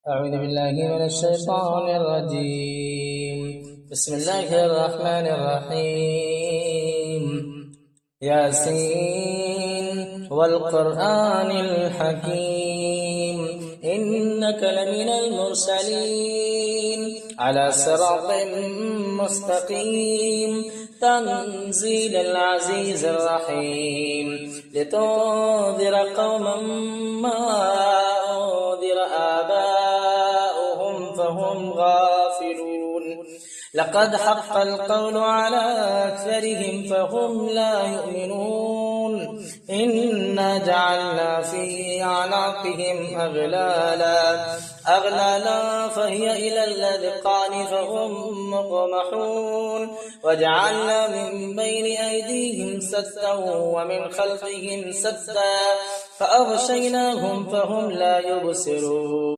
أعوذ بالله من الشيطان الرجيم. بسم الله الرحمن الرحيم. ياسين والقرآن الحكيم إنك لمن المرسلين على صراط مستقيم تنزيل العزيز الرحيم لتنذر قوما ما أنذر آباؤهم فهم غافلون لقد حق القول على أكثرهم فهم لا يؤمنون إنا جعلنا في أعناقهم أغلالا فهي إلى الأذقان فهم مقمحون وجعلنا من بين أيديهم سدا ومن خلفهم سدا فأغشيناهم فهم لا يبصرون.